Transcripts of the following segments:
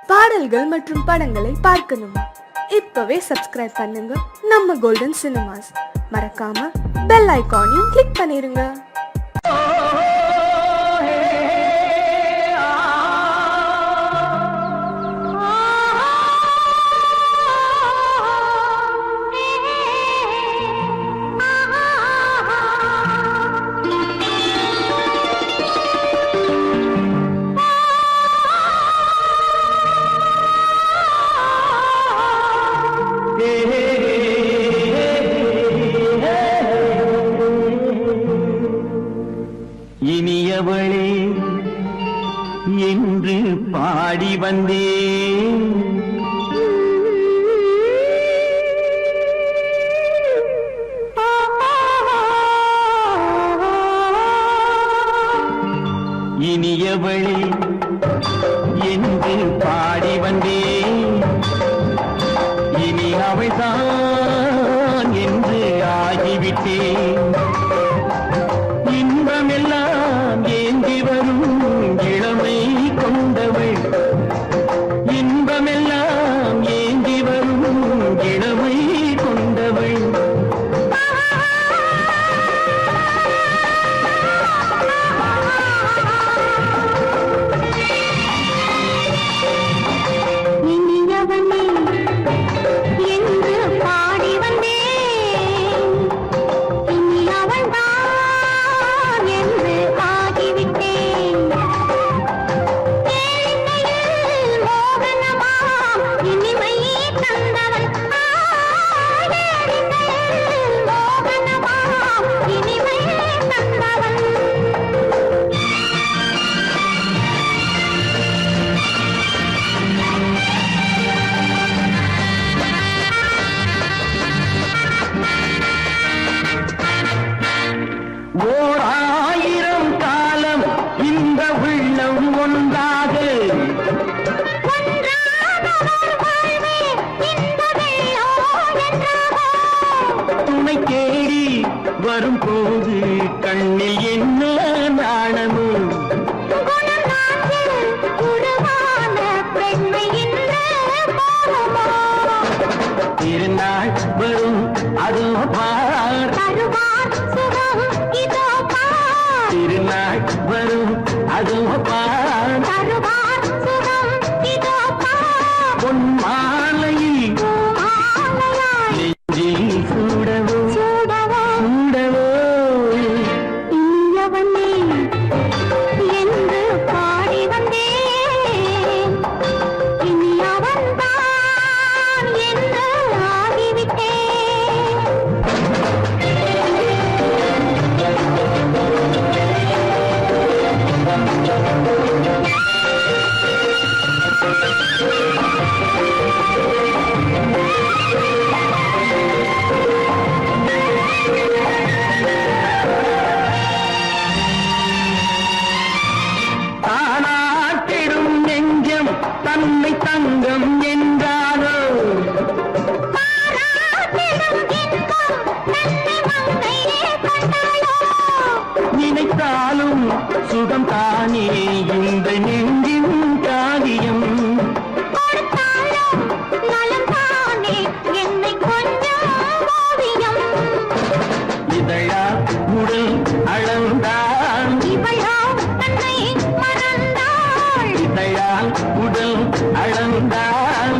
பாடல்கள் மற்றும் படங்களை பார்க்கணுமா? இப்பவே சப்ஸ்கிரைப் பண்ணுங்க நம்ம கோல்டன் சினிமாஸ். மறக்காம பெல் ஐகானையும் கிளிக் பண்ணிருங்க. இனியவளே என்று பாடி வந்தேன். இனியவளே என்று பாடி வந்தேன். இனி அவள்தான் என்று ஆகிவிட்டேன். இன்பமெல்லாம் ஏந்தி வரும் இளமை கொண்டவள். இன்பமெல்லாம் ஏந்தி வரும் இளமை கொண்டவள். ஓர் 1000 காலம் இந்த உள்ளம் ஒன்றாக துணை தேடி வரும்போது கண்ணில் என்ன நாணமோ? திருநாள் வரும் அதோ பார். திருநாள் வரும் அதோ பார். பொன் மாலையில் நெஞ்சில் சூடவோ சூடவோ. என்று பாடி வந்தேன். இனி அவன்தான் என்று ஆகிவிட்டேன். தானாட்டிடும் நெஞ்சம் தன்னை தங்கம் என்றாரோ? நினைத்தாலும் சுகம் தானே இந்த நெஞ்சின் காரியம். இதழா உடல் அளந்தான். இதழால் உடல் அளந்தான்.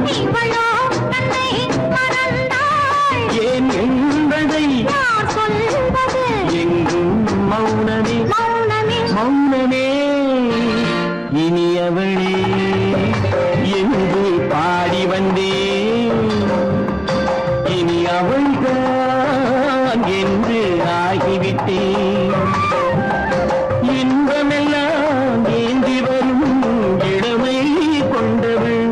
ஏன் என்பதை எங்கும் மௌனமே மௌனமே. இனியவளே என்று பாடி வந்தேன். இனி அவள்தான் என்று ஆகிவிட்டேன். இன்பமெல்லாம் ஏந்தி வரும் இளமை கொண்டவள்.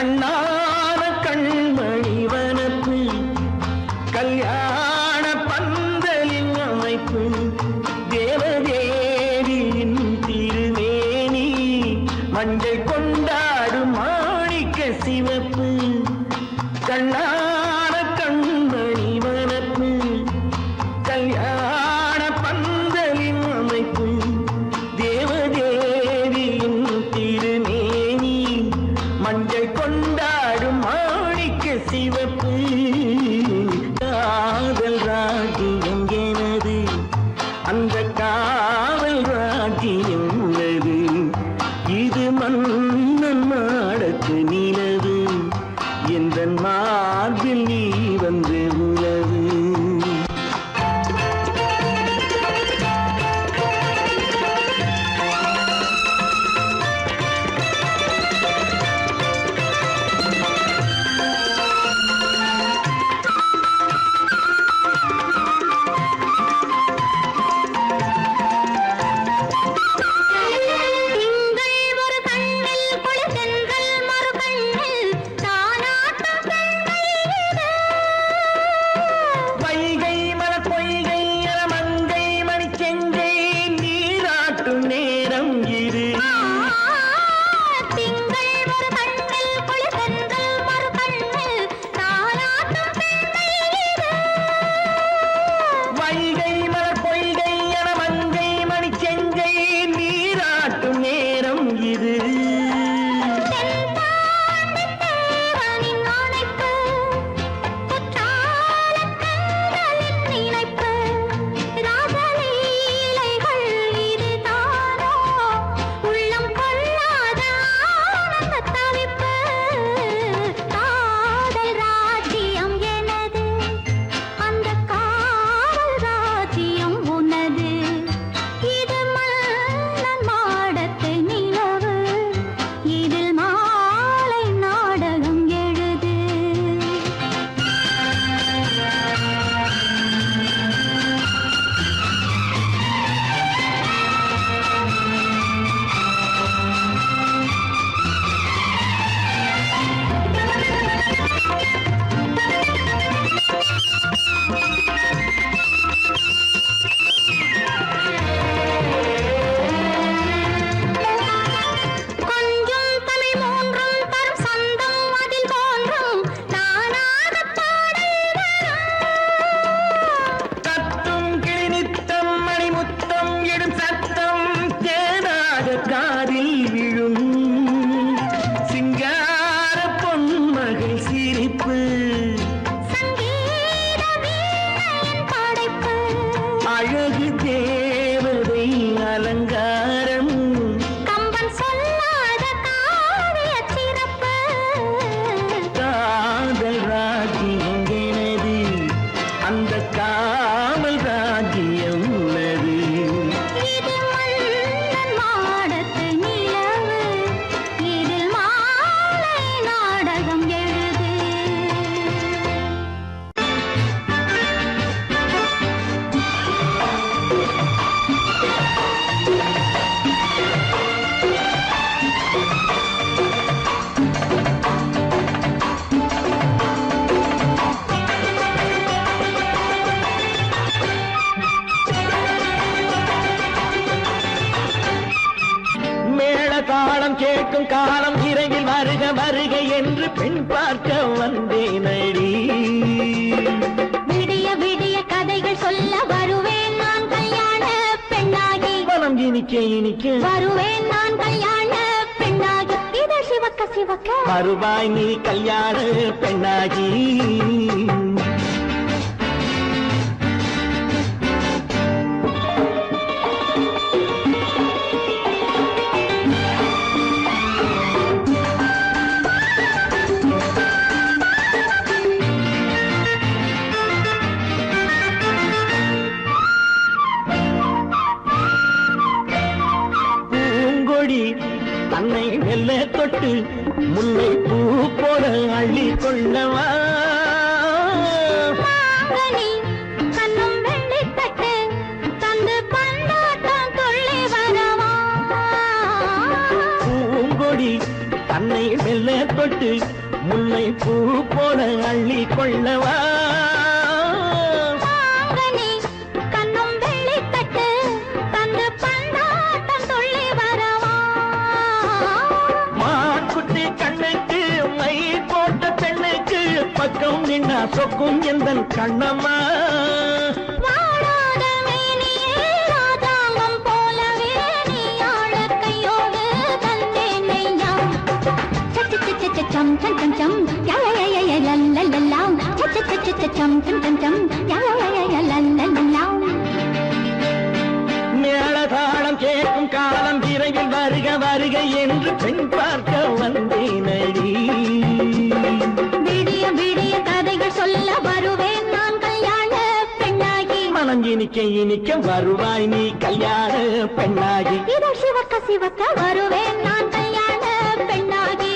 கண்ணான கண்மணி வனப்பு கல்யாண பந்தலின் அமைப்பு தேவதேவியின் திருமேனி மஞ்சள் கொண்டாடும் மாணிக்க சிவப்பு கண்ணான கண்மணி வனப்பு கல்யாண பந்தலின் அமைப்பு தேவதேவியின் திருமேனி மஞ்சள் கொண்டாடும் மாணிக்க சிவப்பு காதல் ராஜ்யம் எனது அந்த காவல் ராஜ்யம் உள்ளது இது மன்னன் மாடத்து நிலவு எந்த மார்பில் நீ வந்து உலவு திங்கள் ஒரு கண்ணில் குளிர்தென்றல் மறு கண்ணில் தானாட்டம் பெண்மையிது. வைகை மலர் பொய்கை என மங்கை மணி செங்கை நீராட்டும் நேரம் இது திங்கள் ஒரு கண்ணில் குளிர்தென்றல் மறு கண்ணில் தானாட்டம் பெண்மையிது. வைகை மலர் பொய்கை என மங்கை மணி செங்கை நீராட்டும் நேரம் இது தென்பாண்டித் தேவனின் அணைப்பு, குற்றாலக் கண்களின் நினைப்பு, ராசலீலைகள் இதுதானோ, உள்ளம் கொள்ளாத ஆனந்தத் தவிப்பு. காதல் ராஜ்யம் எனது, அந்த காவல் ராஜ்யம் உனது. இது மன்னன் மாடத்து நிலவு, இதில் மாலை நாடகம் எழுது. கொஞ்சம் தமிழ் மூன்றும் தரும் சந்தம் அதில் தோன்றும் நானாகப் பாடல் வரும். தத்தும் கிளி நித்தம் மணி முத்தம் எடும் சத்தம் தேனாக காதில் விழும் சிங்கார பொன்மகள் சிரிப்பு சங்கீத வீணையின் படைப்பு, அழகு தேவதை அலங்காரம் கம்பன் சொல்லாத காவியச் சிறப்பு. காதல் ராஜ்யம் எனது அந்த காவல் ராஜ்யம் உள்ளது இது மன்னன் மாடத்து நிலவு, இதில் மாலை நாடகம் எழுது. மேள தாளம் கேட்கும் காலம் இறையில் வருக வருக என்று பெண் பார்க்க வந்தேன் அடி விடிய விடிய கதைகள் சொல்ல வருவேன் நான் கல்யாண பெண்ணாகி. மனம் இனிக்க இனிக்க வருவேன் நான் கல்யாண பெண்ணாகி. இதழ் சிவக்க சிவக்க வருவாய் நீ கல்யாண பெண்ணாகி பூங்கொடி தன்னை மெல்ல தொட்டு முல்லை பூ போல அள்ளி கொள்ளவா மாங்கனி கண்ணும் வெள்ளித்தட்டு தந்து பந்தாட்டம் துள்ளி வரவா. பூங்கொடி தன்னை மெல்ல தொட்டு முல்லை பூ போல அள்ளி கொள்ளவா மாங்கனி கண்ணும் வெள்ளிக்கட்டு தந்து பந்தாட்டம் துள்ளி வரவா மாக்குட்டி கண்ணுக்கு மை போட்ட பெண்ணுக்கு பக்கம் நின்னா சொக்கும் எந்தன் கண்ணம்மா வாழாத மேனியே ராஜாங்கம் போலவே நீ ஆள கையோடு தந்தேன் நெய்யா சம் சம் சம் சம் யா யா யா யா லல்லல்லா சம் சம் சம் சம் யா யா யா யா லல்லல்லா மேளதாளம் கேட்கும் காலம் விரைவில் வருக வருக என்று பெண் பார்க்க வந்தேனடி விடிய விடிய கதைகள் சொல்ல வருவேன் நான் கல்யாண பெண்ணாகி மனம் இனிக்க இனிக்க வருவாய் நீ கல்யாண பெண்ணாகி இதழ் சிவக்க சிவக்க வருவேன் நான் கல்யாண பெண்ணாகி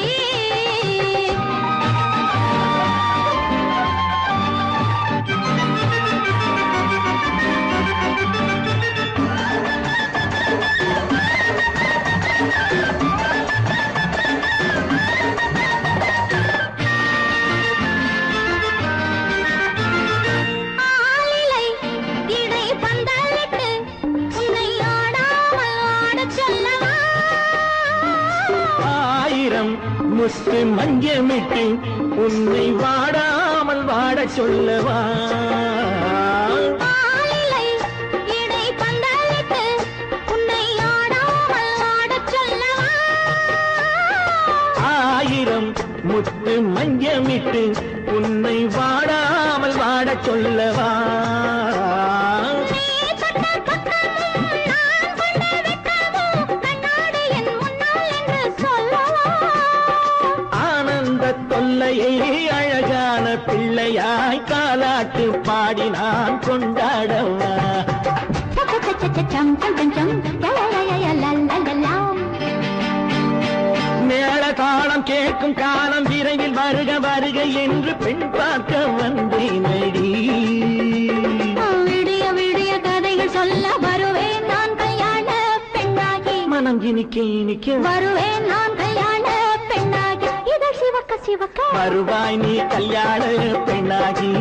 ஆலிலை இடை பந்தலிட்டு உன்னை ஆடாமல் ஆடச் சொல்லவா ஆயிரம் முத்து மஞ்சமிட்டு உன்னை வாடாமல் வாடச் சொல்லவா ஆலிலை இடை பந்தலிட்டு உன்னை ஆடாமல் ஆடச் சொல்லவா ஆயிரம் முத்து மஞ்சமிட்டு உன்னை வாடாமல் வாடச் சொல்லவா நீ தொட்ட பக்கமும் நான் கொண்ட வெட்கமும் கண்ணாடி என் முன்னால் என்று சொல்லவா ஆனந்த தொல்லையை அழகான பிள்ளையாய் காலாட்டு பாடி நான் கொண்டாடவா சம் சம் சம் சம் யா யா யா யா லல்லல்லா மேளதாளம் கேட்கும் காலம் விரைவில் வருக வருக என்று பெண் பார்க்க வந்தேனடி விடிய விடிய கதைகள் சொல்ல வருவேன் நான் கல்யாண பெண்ணாகி மனம் இனிக்க இனிக்க வருவேன் நான் கல்யாண பெண்ணாகி இதழ் சிவக்க சிவக்க வருவாய் நீ கல்யாண பெண்ணாகி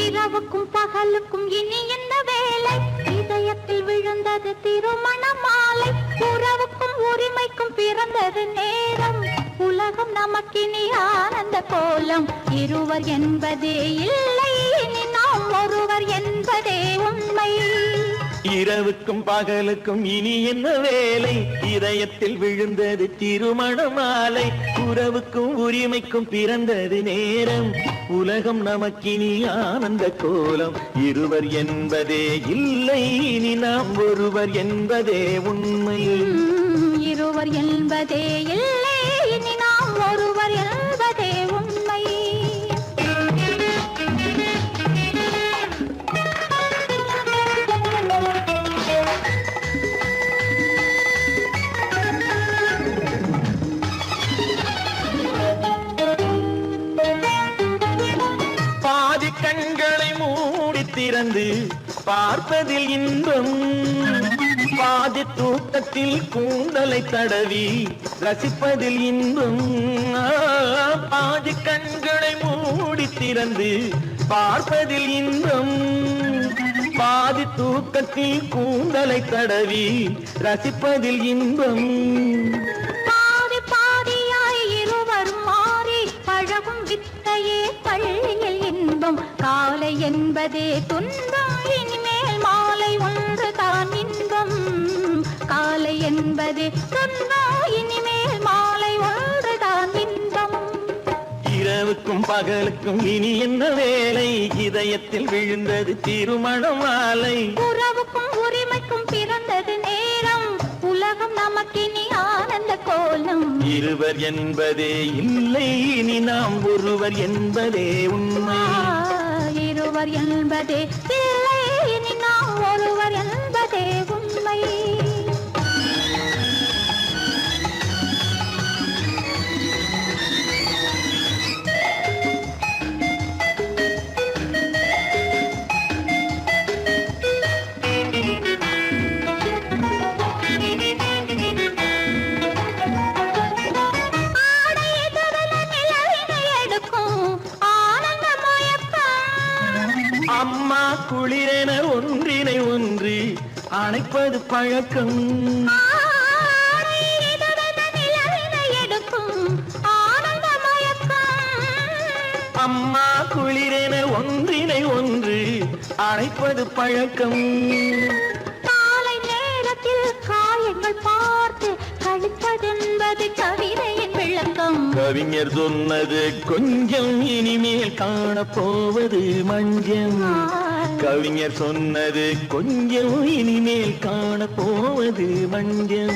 இரவுக்கும் பகலுக்கும் இனி என்ன வேலை இதயத்தில் விழுந்தது திருமண மாலை உறவுக்கும் உரிமைக்கும் பிறந்தது நேரம் உலகம் நமக்கினி ஆனந்த கோலம் இருவர் என்பதே இல்லை இனி நாம் ஒருவர் என்பதே உண்மை இரவுக்கும் பகலுக்கும் இனி என்ன வேலை இதயத்தில் விழுந்தது திருமண மாலை உறவுக்கும் உரிமைக்கும் பிறந்தது நேரம் உலகம் நமக்கினி ஆனந்த கோலம் இருவர் என்பதே இல்லை இனி நாம் ஒருவர் என்பதே உண்மை இருவர் என்பதே இல்லை இனி நாம் ஒருவர் என்பதே உண்மை பாதி கண்களை மூடி திறந்து பார்ப்பதில் இன்பம் பாதி தூக்கத்தில் கூந்தலை தடவி ரசிப்பதில் இன்பம் பாதி கண்களை மூடி திறந்து பார்ப்பதில் இன்பம் பாதி தூக்கத்தில் கூந்தலை தடவி ரசிப்பதில் இன்பம் பாதி பாதியாய் இருவர் மாறி பழகும் வித்தையே பள்ளியில் இன்பம் காலை என்பதே துன்பம் இனிமேல் மாலை ஒன்று தான் இன்பம் காலை என்பதே துன்பம் இனிமேல் மாலை ஒன்று தான் இன்பம் இரவுக்கும் பகலுக்கும் இனி என்ன வேலை இதயத்தில் விழுந்தது திருமண மாலை உறவுக்கும் உரிமைக்கும் பிறந்தது நேரம் உலகம் நமக்கினி ஆனந்த கோலம் இருவர் என்பதே இல்லை இனி நாம் ஒருவர் என்பதே உண்மை இருவர் என்பதே இல்லை இனி நாம் ஒருவர் என்பதே உண்மை குளிரென ஒன்றினை ஒன்று அணைப்பது பழக்கம். அம்மா குளிரென ஒன்றினை ஒன்று அணைப்பது பழக்கம். காலை நேரத்தில் காயங்கள் பார்த்து கழிப்பதென்பது கவிதையின் விளக்கம். கவிஞர் சொன்னது கொஞ்சம் இனிமேல் காணப்போவது மஞ்சள். கவிஞர் சொன்னது கொஞ்சம் இனிமேல் காணப்போவது மஞ்சள்.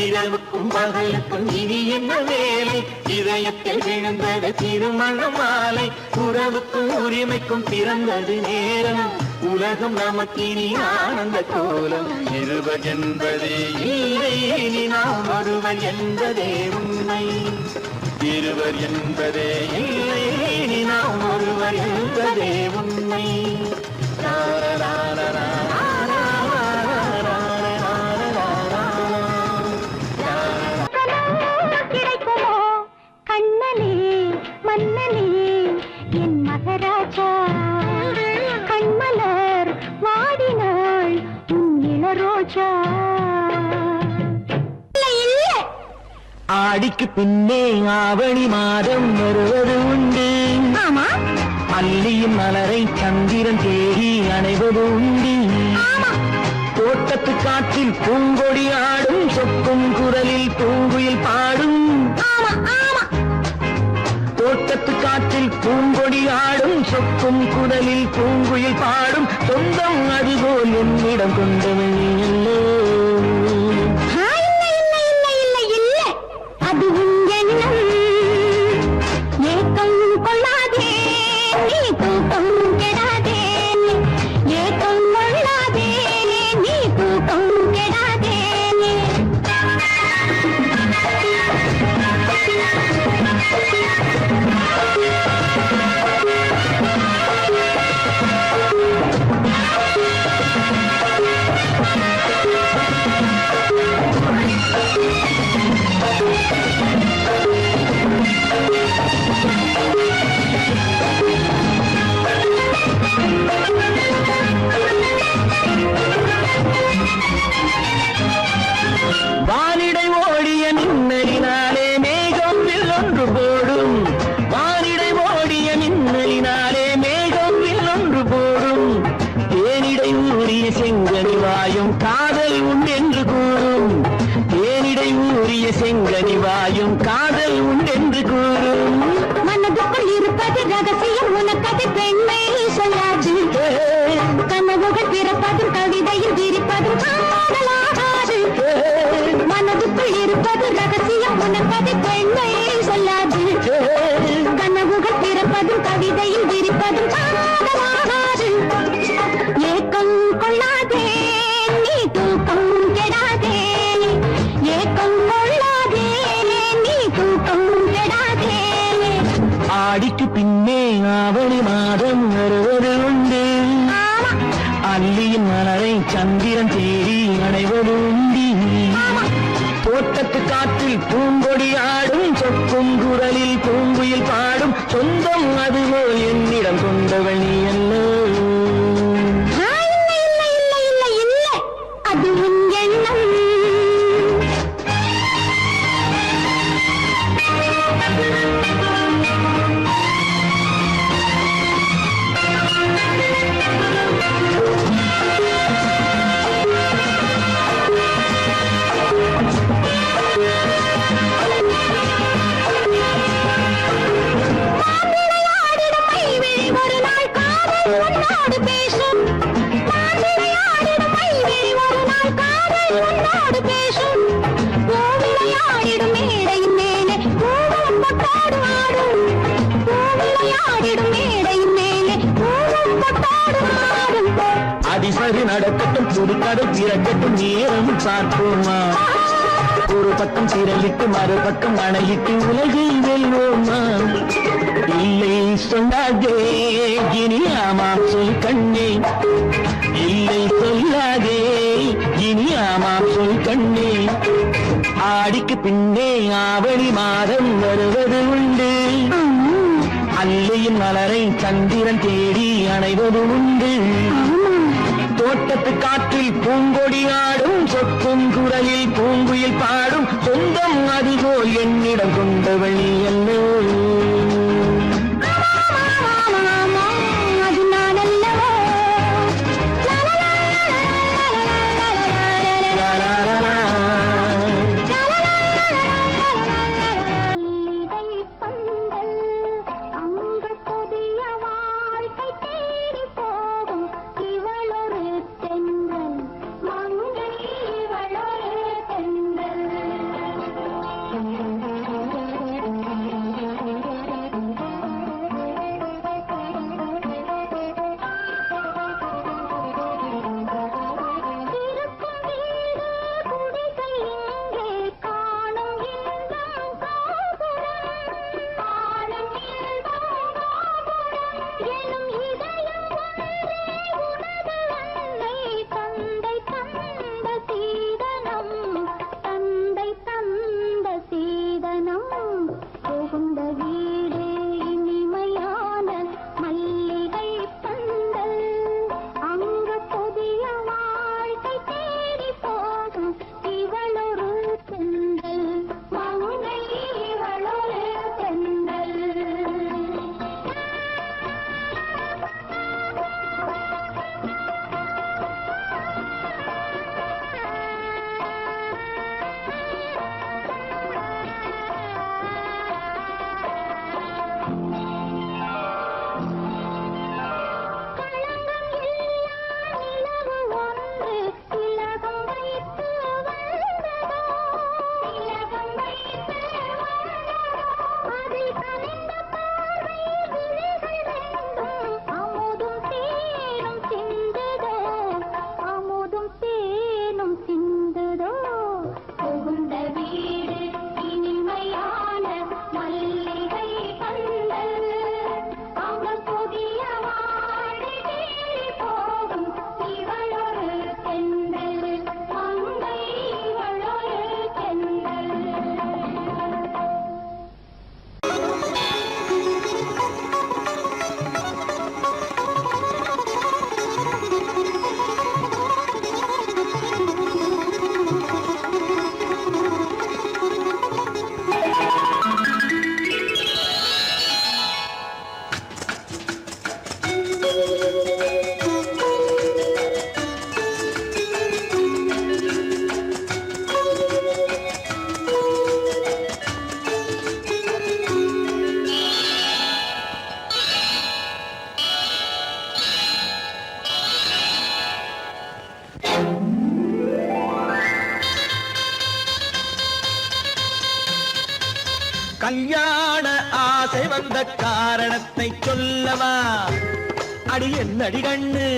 இரவுக்கும் பகலுக்கும் இனி என்ன வேலை, இதயத்தில் விழுந்தது திருமண மாலை. உறவுக்கும் உரிமைக்கும் பிறந்தது நேரம், உலகம் நமக்கினி ஆனந்த கோலம். இருவர் என்பதே இல்லை, இனி நாம் ஒருவர் என்பதே உண்மை. இருவர் என்பதே இல்லை, இனி நாம் ஒருவர் என்பதே உண்மை. மகராஜா கண்மலர் வாடினாள் உன் இளரோஜா. ஆடிக்கு பின்னே ஆவணி மாதம் வருவது உண்டு. ஆமா, அல்லியின் மலரை சந்திரன் தேடி அணைவது உண்டு. தோட்டத்து காற்றில் பூங்கொடி ஆடும், சொக்கும் குரலில் பூங்குயில் பாடும். தோட்டத்து காற்றில் பூங்கொடி ஆடும், சொக்கும் குரலில் பூங்குயில் பாடும். சொந்தம் அதுபோல் என்னிடம் கொண்டவள் நீ அல்லோ. அது உன் எண்ணம். ஏக்கம் கொள்ளாதே, நீ தூக்கம் கெடாதே. ஏக்கம் கொள்ளாதே, நீ தூக்கம் கெடாதே. வானிடை ஓடிய மின்னலினாலே மேகம் வில்லொன்று போடும். வானிடை ஓடிய மின்னலினாலே மேகம் வில்லொன்று போடும். தேனிடை ஊறிய செங்கனி வாயும் காதல் உண்டென்று கூறும். தேனிடை ஊறிய செங்கனி வாயும் காதல் உண்டென்று கூறும். மனதுக்குள் இருப்பது ரகசியம், உனக்கது பெண்மை சொல்லாது. கனவுகள் பிறப்பதும் கவிதையில் விரிப்பதும் காதலாகாது. மனதுக்குள் இருப்பது ரகசியம், உனக்கது பெண்மை சொல்லாது. கனவுகள் பிறப்பதும் கவிதையில் விரிப்பதும் காதலாகாது. ஏக்கம் கொள்ளாதே, நீ தூக்கம் கெடாதே. ஏக்கம் கொள்ளாதே, நீ தூக்கம் கெடாதே. ஆடிக்கு பின்னே ஆவணி மாதம் வருவது உண்டு. அல்லியின் மலரை சந்திரன் தேடி அணைவது உண்டு. தோட்டத்து காற்றில் பூங்கொடி ஆடும், சொக்கும் குரலில் பூங்குயில் பாடும். சொந்தம் அதுபோல் என்னிடம் கொண்டவள் நீ அல்ல. அது உன் எண்ணம். ஒரு நாள் காதல் உன்னோடு பேசும். விளையாடிடும் மைவிழி ஒரு நாள் காதல் உன்னோடு பேசும். விளையாடிடும் மேடையின் மேலே பூவும் பொட்டாடு ஆடும். விளையாடிடும் மேடையின் மேலே பூவும் பொட்டாடு ஆடும். அதிசரி நடக்கட்டும், புதுக்கடை பிறக்கட்டும், நேரம் பார்ப்போமா. ஒரு பக்கம் திரளிட்டு மறுபக்கம் அணையிட்டு உலகை வெல்வோமா. இல்லை சொல்லாதே இனி ஆமாம் சொல் கண்ணே. இல்லை சொல்லாதே இனி ஆமாம் சொல் கண்ணே. ஆடிக்கு பின்னே ஆவணி மாதம் வருவது உண்டு. அல்லியின் மலரை சந்திரன் தேடி அணைவது உண்டு. தோட்டத்து காற்றில் பூங்கொடி ஆடும், சொக்கும் குரலில் பூங்குயில் பாடும், சொந்தம் அதுபோல் என்னிடம் கொண்டவள் நீ அல்லோ. அது நான் அல்லவோ. கல்யாண ஆசை வந்த காரணத்தை சொல்லவா? அடி என்னடி கண்ணு,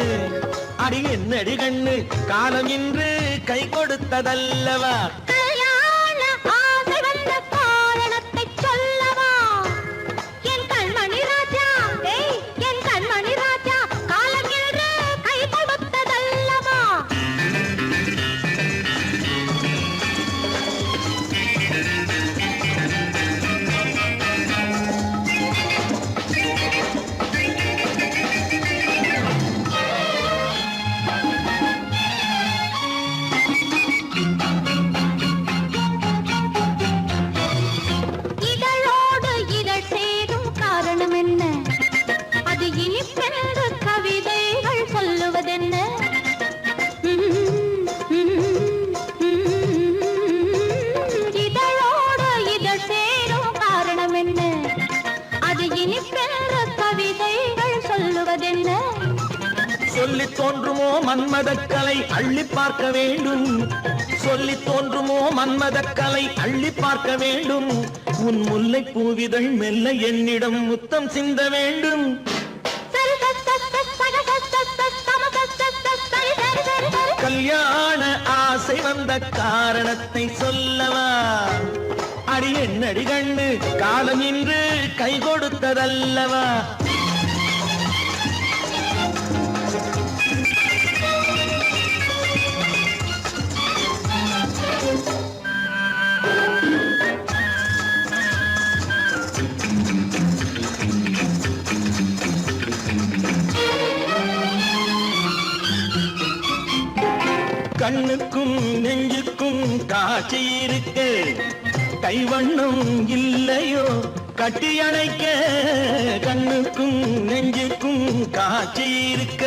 அடி என்னடி கண்ணு, காலம் இன்று கை கொடுத்ததல்லவா? கல்யாண ஆசை வந்த காரணத்தை சொல்லவா? என் கண்மணி ராஜா, என் கண்மணி ராஜா, காலம் என்று கை கொடுத்ததல்லவா? சொல்லி தோன்றுமோ மன்மதக்கலை அள்ளி பார்க்க வேண்டும், சொல்லி தோன்றுமோ மன்மதக்கலை அள்ளி பார்க்க வேண்டும். உன் முல்லை பூவிதழ் மெல்ல என்னிடம் முத்தம் சிந்த வேண்டும். கல்யாண ஆசை வந்த காரணத்தை சொல்லவா? அடி என்னடி கண்ணு, காலம் இன்று கை கொடுத்ததல்லவா? கண்ணுக்கும் நெஞ்சுக்கும் காட்சி இருக்க கைவண்ணம் இல்லையோ கட்டி அணைக்க கண்ணுக்கும் நெஞ்சுக்கும் காட்சி இருக்க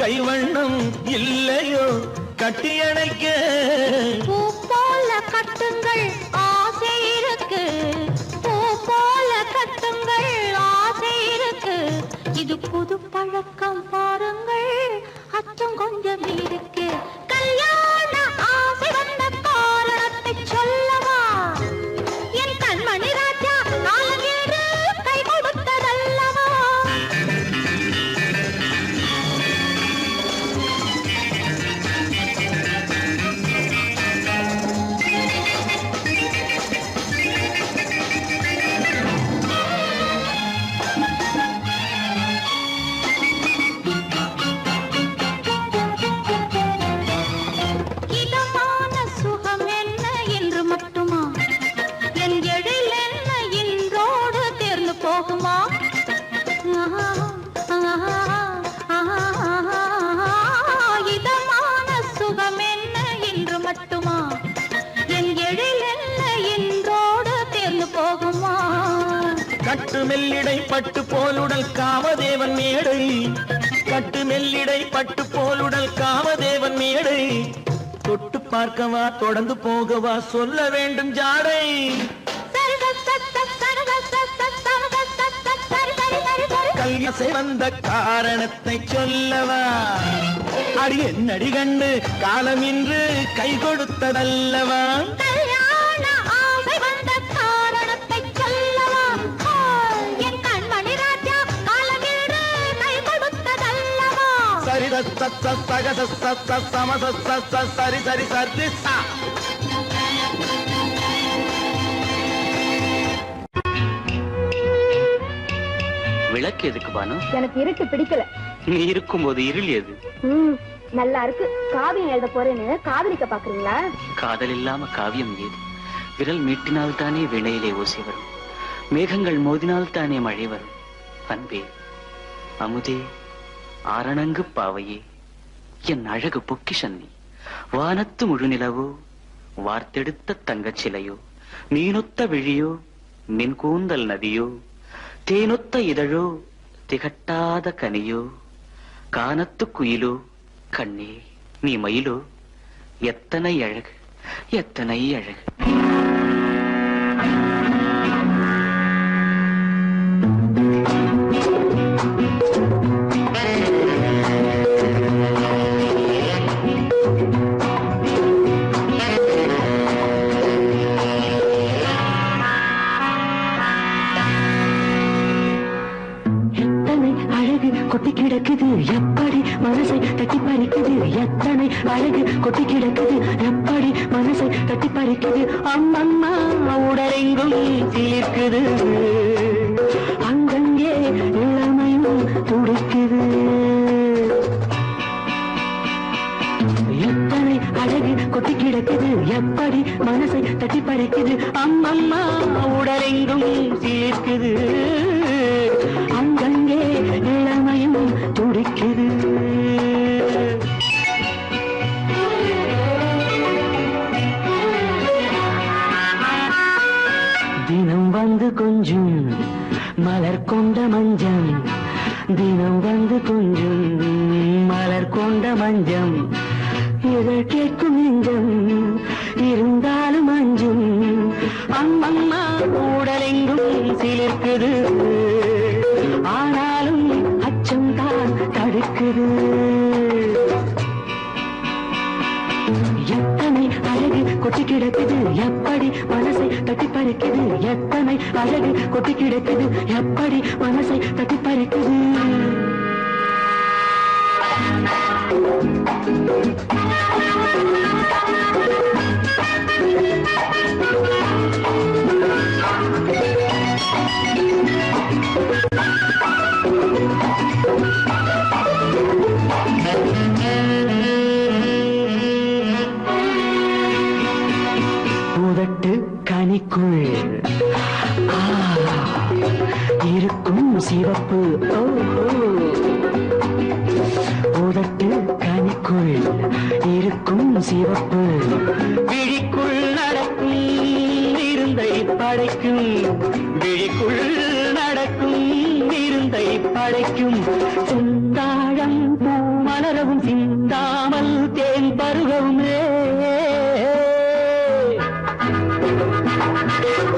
கைவண்ணம் இல்லையோ கட்டி அணைக்க பூ போல கட்டுங்கள் ஆசை இருக்கு பூ போல கட்டுங்கள் ஆசை இருக்கு இது புது பழக்கம் பாருங்கள் அச்சம் கொஞ்சம் இருக்கு கல்யாண ஆசை வந்த காரணத்தை சொல்லவா என் கண்மணி ராஜா நாளேறு கை கொடுத்ததல்லவா இதமான சுகம் என்ன என்று மட்டுமா என் எழில் என்ன இன்றோடு தேர்ந்து போகுமா இதமான சுகம் என்ன என்று மட்டுமா என் எழில் என்ன இன்றோடு தேர்ந்து போகுமா கட்டு மெல்லிடை பட்டு போலுடல் காமதேவன் மேடை கட்டு மெல்லிடை பட்டு போலுடல் காமதேவன் மேடை தொட்டு பார்க்கவா தொடர்ந்து போகவா சொல்ல வேண்டும் ஜாடை கல்யாசை வந்த காரணத்தை சொல்லவா அடி என்னடி கண்டு காலம் இன்று கை கொடுத்ததல்லவா கல்யாண ஆசை வந்த காரணத்தை சொல்லவா என் கண்மணி ராஜா காலமில்லை கை கொடுத்ததல்லவா சரி சகத சமத சரி சரி சரி சா விளக்கு எதுக்கு பானு? எனக்கு இருட்டு பிடிக்கல. நீ இருக்கும்போது இருள் எது? நல்லா இருக்கு. காவியம் எழுத போறேன்னு காதலிக்க பாக்குறீங்களா? காதல் இல்லாம காவியம் ஏது? விரல் மீட்டினால் தானே வினையிலே ஓசை வரும், மேகங்கள் மோதினால் தானே மழை வரும். அன்பே அமுதே ஆரணங்கு பாவையே என் அழகு பொக்கிஷன்னி, வானத்து முழுநிலவோ வார்த்தெடுத்த தங்கச் சிலையோ, நீனொத்த விழியோ நின் கூந்தல் நதியோ, தேனொத்த இதழோ திகட்டாத கனியோ, கானத்து குயிலோ கண்ணே நீ மயிலோ, எத்தனை அழகு எத்தனை அழகு. கொட்டி கிடக்குது எப்படி மனசை தட்டி பறிக்குது, எத்தனை அழகு கொட்டி கிடக்குது எப்படி மனசை தட்டி பறிக்குது. அம்மம்மா உடலெங்கும் சீர்க்குது, அங்கங்கே இளமையும் துடிக்குது. எத்தனை அழகு கொட்டி கிடக்குது எப்படி மனசை தட்டி பறிக்குது. அம்மம்மா உடலெங்கும் சீர்க்குது, அங்கங்கே இளமையும் துடிக்குது. தினம் வந்து கொஞ்சம் மலர் கொண்ட மஞ்சம், தினம் வந்து கொஞ்சம் மலர் கொண்ட மஞ்சம், இதழ் கேட்கும் நெஞ்சம் இருந்தாலும் அஞ்சும். அம்மம்மா உடலெங்கும் சிலிர்க்குது, ஆனாலும் அச்சம் தான் தடுக்குது. எத்தனை அழகு கொட்டி கிடக்குது எப்படி மனசை தட்டி பறிக்குது, எத்தனை அழகு கொட்டி கிடக்குது எப்படி மனசை தட்டி பறிக்குது. உதட்டு கனிக்குள் இருக்கும் சிவப்பு, உதட்டு கனிக்குள் இருக்கும் சிவப்பு விழிக்குள் நடக்கும் இருந்தை படைக்கும் விழிக்குள் நடக்கும் இருந்தை படைக்கும் செந்தாழம் பூ மலரவும் சிந்தாமல் தேன் பருகவுமே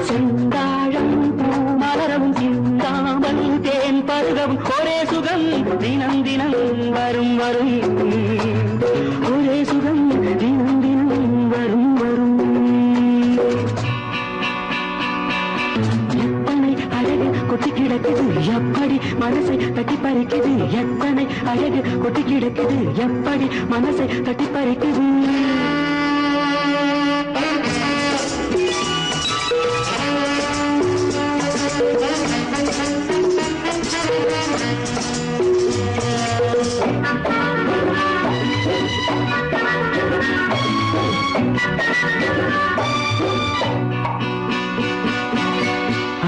செந்தாழம் பூ மலரவும் சிந்தாமல் தேன் பருகவும் ஒரே சுகம் தினம் தினம் வரும் வரும் ஒரே சுகம் தினம் தினம் வரும் வரும் எத்தனை அழகு கொட்டி கிடக்குது எப்படி மனசை தட்டி பறிக்குது எத்தனை அழகு கொட்டி கிடக்குது எப்படி மனசை தட்டி பறிக்குது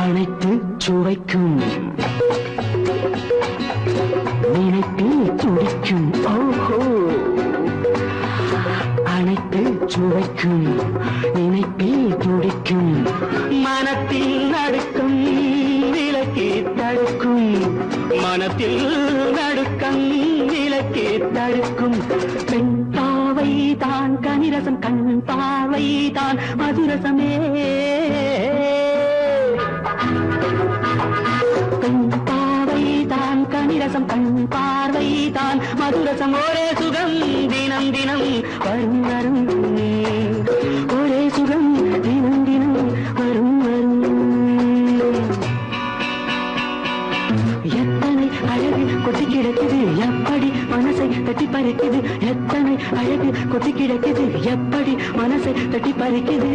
அனைத்து சுவைக்கும் நினைப்பில் துடிக்கும் ஓஹோ அனைத்து சுவைக்கும் நினைப்பில் துடிக்கும் மனத்தில் நடுக்கும் விலக்கி தடுக்கும் மனத்தில் நடுக்கம் விலக்கி தடுக்கும் பெண் பாவை தான் கனிரசம் கண் பாவை தான் மதுரசமே பெண் பாவை தான் கனிரசம் கண் பார்வை தான் மதுரசம் ஒரே சுகம் தினம் தினம் வரும் வரும் ஒரே சுகம் தினம் தினம் வரும் வரும் எத்தனை அழகு கொட்டி கிடக்குது எப்படி மனசை தட்டி பறிக்குது எத்தனை அழகு கொட்டி கிடக்குது எப்படி மனசை தட்டி பறிக்குது